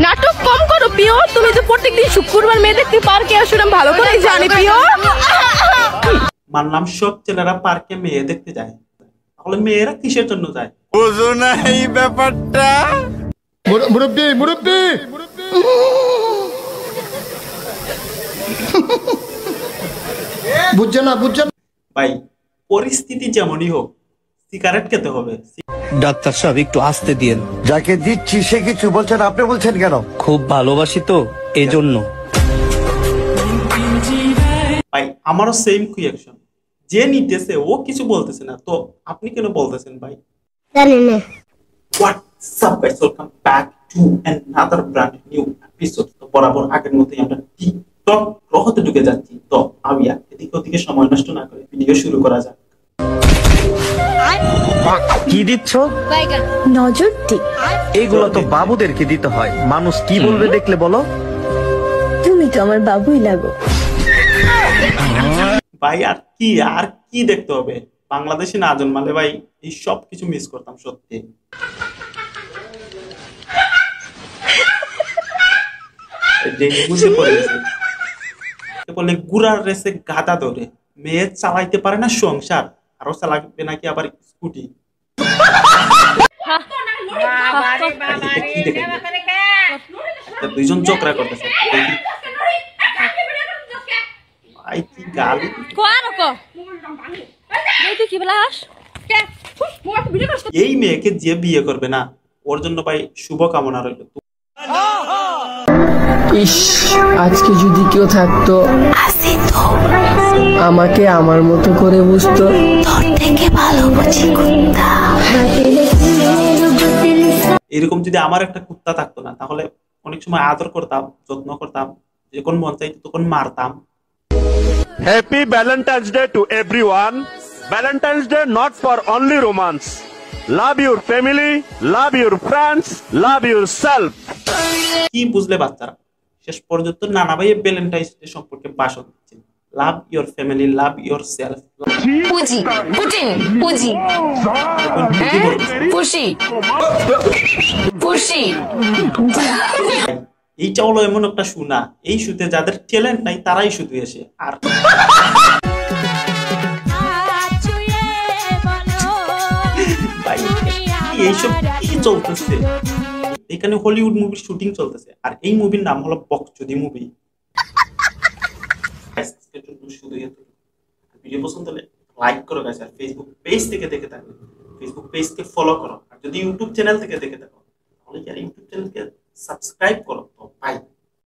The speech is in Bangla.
নাটক কম করো প্রিয়, তুমি যে প্রত্যেকদিন শুক্রবার মেয়ে দেখতে পার্কে আসো না ভালো করে জানি প্রিয়। মানলাম সব ছেলেরা পার্কে মেয়ে দেখতে যায়, তাহলে মেয়েরা কিসের জন্য যায়? বুঝো না এই ব্যাপারটা। মুরব্বি মুরব্বি বুঝছে না ভাই পরিস্থিতি যেমনই হোক সিগারেট খেতে হবে। ডাক্তার সাহেব একটু আসতে দিয়েন। যাকে দিচ্ছি সে কিছু বলছেন, আপনি বলছেন কেন? খুব ভালোবাসি তো এই জন্য। ভাই আমারও সেম রিঅ্যাকশন, যে নিতেছে ও কিছু বলতেছে না, তো আপনি কেন বলতেছেন ভাই? জানি না। What's up guys, welcome back to another brand new episode। তো বরাবর আগের মতোই আমরা টিকটক গ্রহতে ঢুকে যাচ্ছি। তো আমি এদিকে ওদিকে সময় নষ্ট না করে ভিডিও শুরু করা যাক। কি দিচ্ছ? নজর দিক। এগুলো তো বাবুদেরকে দিতে হয়, মানুষ কি বলবে দেখলে বলো। তুমি তো আমার বাবুই লাগো। ভাই আর কি দেখতে হবে? বাংলাদেশে না জন্মালে ভাই এই সব কিছু মিস করতাম সত্যি। বলে গুড়ার রেসে গাদা ধরে, মেয়ে চালাইতে পারে না সংসার, আরো চালাবে নাকি আবার স্কুটি। দুইজন চক্রা করতেছে। এই মেয়েকে যে বিয়ে করবে না, ওর জন্য ভাই শুভ কামনা রইল। ইস, আজকে যদি কেউ থাকতো আমাকে আমার মতো করে বুঝতো, এরকম যদি আমার একটা কুত্তা থাকতো না, তাহলে অনেক সময় আদর করতাম, যত্ন করতাম, যখন মন চাইতো তখন মারতাম। Happy Valentine's day to everyone. Valentine's day not for only romance. Love your family, love your friends, love your self. কি বুঝলে বাচ্চারা? শেষ পর্যন্ত নানা ভাই ভ্যালেন্টাইন্স ডে সম্পর্কে ভাষণ দিচ্ছেন। Love your family, love your self. পুজি পুটিং পুজি পুষি পুষি। এইটা হলো এমন একটা শু না, এই শুতে যাদের ট্যালেন্ট নাই তারাই শুধু এসে। আর এইসব কি চলতেছে? এখানে হলিউড মুভির শুটিং চলতেছে, আর এই মুভির নাম হলো বকচুদি মুভি। শুধু ভিডিও পছন্দ হলে লাইক করো গাইস, আর ফেসবুক পেজ থেকে দেখে থাকলে ফেসবুক পেজকে ফলো করো, আর যদি ইউটিউব চ্যানেল থেকে দেখে থাকো তাহলে ইউটিউব চ্যানেলকে সাবস্ক্রাইব করো।